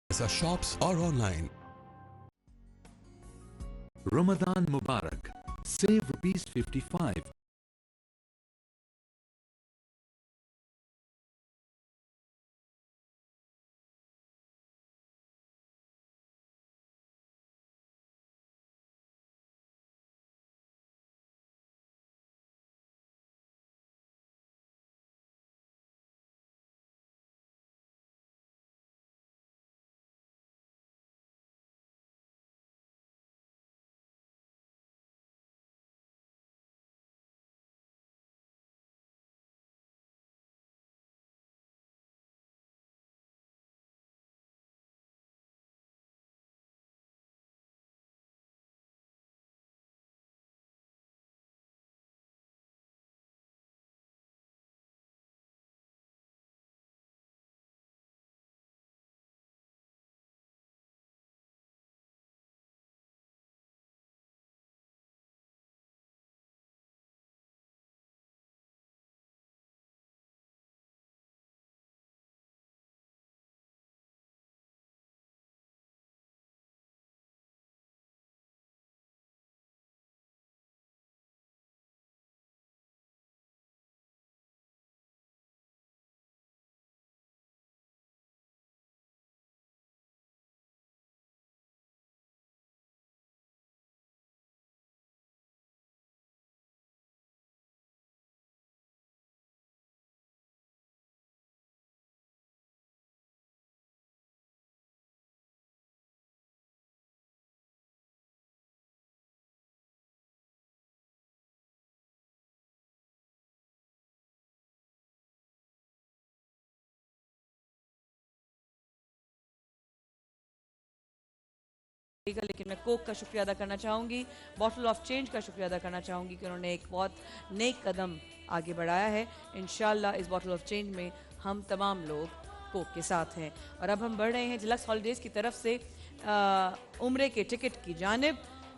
shops or online. Ramadan Mubarak. Save ₹55. लेकिन मैं कोक का शुक्रिया अदा करना चाहूँगी, बॉटल ऑफ चेंज का शुक्रिया अदा करना चाहूँगी कि उन्होंने एक बहुत नेक कदम आगे बढ़ाया है। इंशाल्लाह इस बॉटल ऑफ चेंज में हम तमाम लोग कोक के साथ हैं। और अब हम बढ़ रहे हैं डिलक्स हॉलीडेज़ की तरफ से उम्रे के टिकट की जानिब।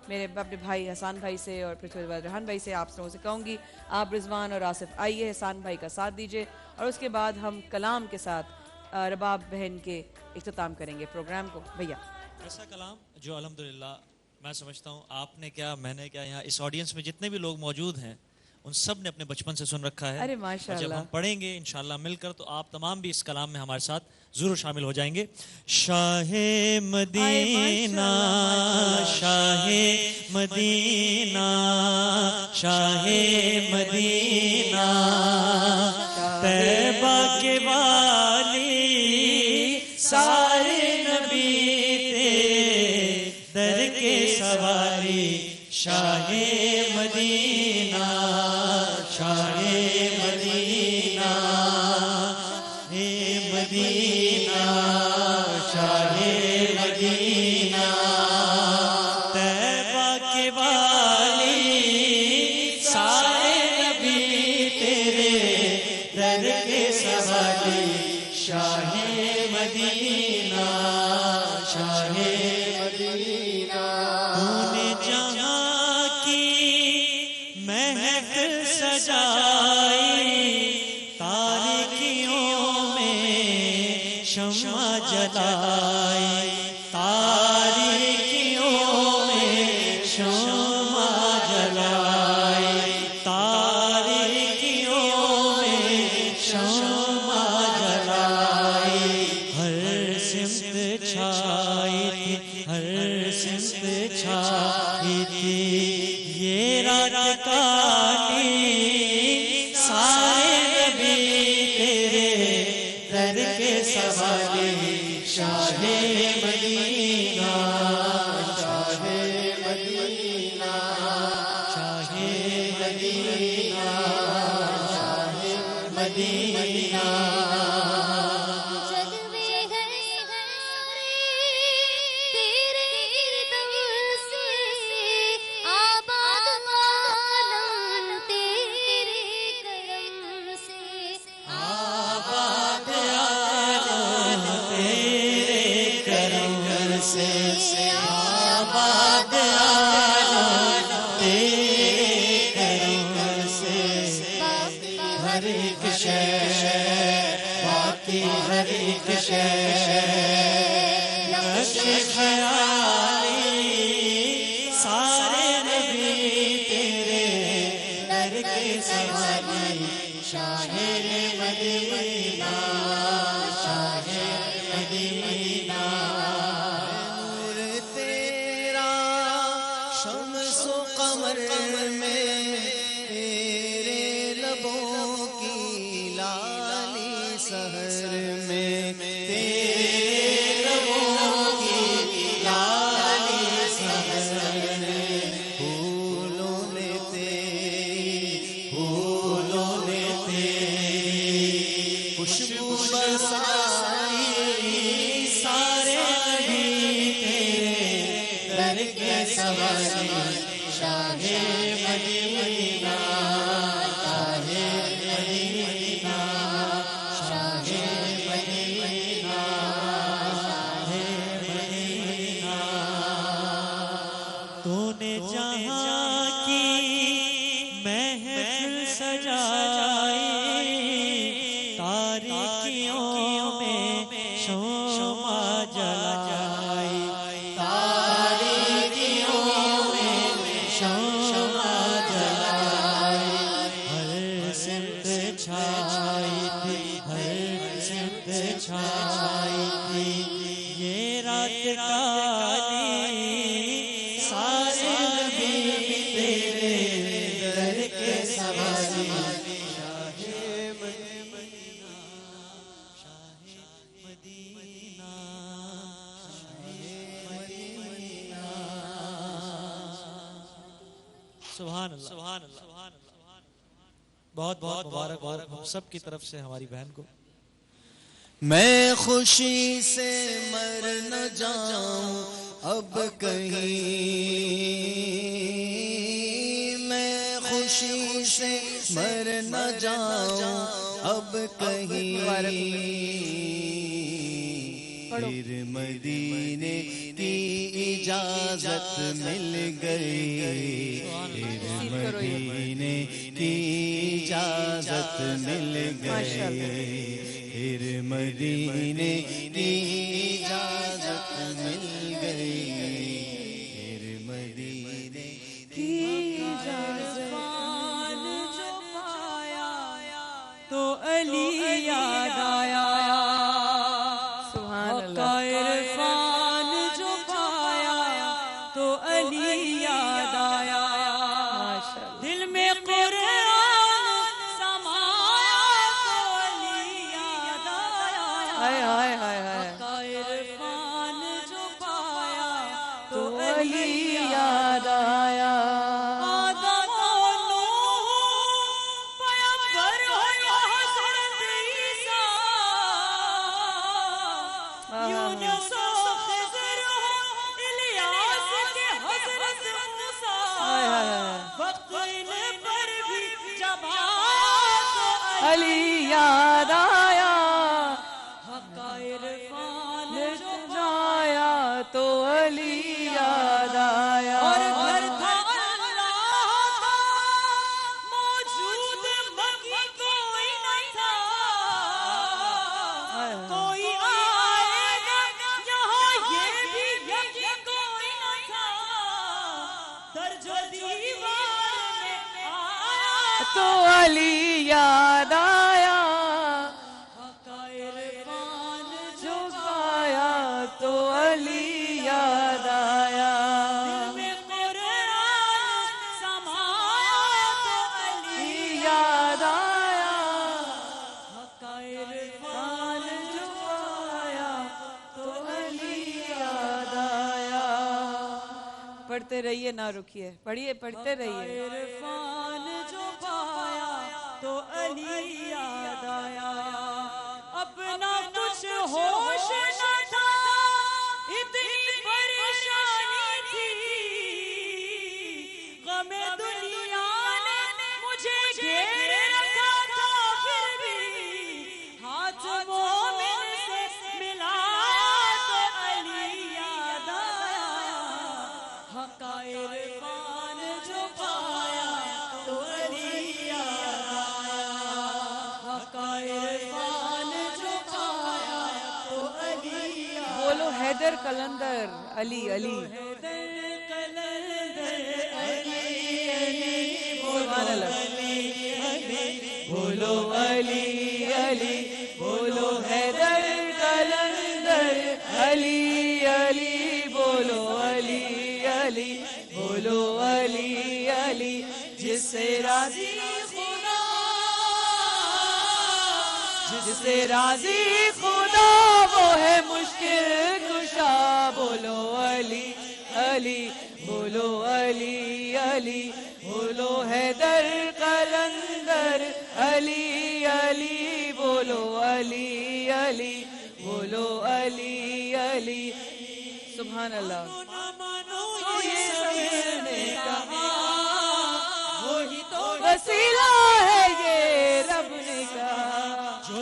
मेरे अपने भाई हसान भाई से और फिर रेहान भाई से आप लोगों से कहूँगी, आप रिजवान और आसिफ आइए, हसान भाई का साथ दीजिए और उसके बाद हम कलाम के साथ रबाब बहन के इख्तिताम करेंगे प्रोग्राम को। भैया ऐसा कलाम जो अल्हम्दुलिल्लाह मैं समझता हूँ आपने क्या, मैंने क्या, यहाँ इस ऑडियंस में जितने भी लोग मौजूद हैं उन सब ने अपने बचपन से सुन रखा है। अरे माशाअल्लाह। जब हम पढ़ेंगे इंशाल्लाह मिलकर तो आप तमाम भी इस कलाम में हमारे साथ जरूर शामिल हो जाएंगे। शाहे मदीना, शाहे मदीना, शाहे मदीना, तैबा के वाली सारे नबी तेरे दर के सवारी, शाहे मदीना, शाहे मदीना, हे मदीना, शाहे मदीना, तैबा के वाली सारे नबी तेरे दर के सवारी, शाहे मदीना, शाहे मदीना। तूने जहाँ की महफिल सजाई, तारीकियों में शम्मा जलाई, तारीकियों में शम्मा जलाई, तारीकियों में शम्मा जलाई। हर सिमत छाई थी, हर सिमत छाई थी, ये रात काली सारे नबी तेरे दर के सवारी, शाहे मदीना, शाहे मदीना, शाहे मदीना, शाहे मदीना। قمر میں تیرے لبوں کی لالی سحر میں تیرے لبوں کی لالی سحر میں پھولوں نے تیری خوشبو برسائی سارے نبی تیرے در کے سواری شاہ مدینہ شاہ مدینہ شاہ مدینہ شاہ مدینہ تو نے جہاں کی محفل سجائی تاریکیوں میں شمع جلائی تاریکیوں میں شمع جلائی ہر سمت چھائی تھی ہر سمت چھائی تھی یہ رات کالی سارے نبی تیرے در کے سواری سبحان اللہ سبحان اللہ بہت بہت مبارک ہم سب کی طرف سے ہماری بہن کو میں خوشی سے مر نہ جاؤں اب کہیں میں خوشی سے مر نہ جاؤں اب کہیں پھر مدینے کی اجازت مل گئی پھر مدینے کی اجازت مل گئی پھر مدینے کی اجازت مل گئی پھر مدینے کی اجازت جو پایا تو علی یاد آیا عرفان جو پایا تو علی یاد آیا دل میں قرآن سمایا تو علی یاد آیا عرفان جو پایا تو علی یاد آیا آدم و نوح پیغمبر ہو یا حضرت عیسیٰ یونس و خضر ہو الیاس کے حضرت موسیٰ وقت ان پر بھی جب علی یاد آیا حق عرفان جو آیا تو علی یاد آیا اور گھر تھا اللہ کا موجود باقی کوئی نہ تھا کوئی آئے گا یہاں یہ بھی یقین کوئی نہ تھا درج و دیوار میں آیا تو علی یاد آیا حق عرفان جو گایا تو علی یاد آیا دل میں قرآن سمایا تو علی یاد آیا حق عرفان جو آیا تو علی یاد آیا پڑھتے رہیے نہ رکیے پڑھیے پڑھتے رہیے عرفان جو پایا تو علی یاد آیا اپنا کچھ ہوش نہ تھا اتنی پریشانی تھی غم دنیا نے مجھے گھیر رکھا تھا پھر بھی ہاتھ مومن سے ملا تو علی یاد آیا حق عرفان جو پایا تو علی یاد آیا حق عرفان جو پایا تو علی بولو حیدر قلندر علی علی حیدر قلندر علی علی بولو علی علی بولو حیدر قلندر علی علی بولو علی علی अली बोलो अली अली जिससे राजी खुदा जिससे राजी खुदा वो है मुश्किल कुशा बोलो अली अली बोलो अली अली बोलो हैदर कलंदर अली अली बोलो अली अली बोलो अली अली सुभान अल्लाह तो ये सबने कहा वही तो वसीला है ये रब ने कहा जो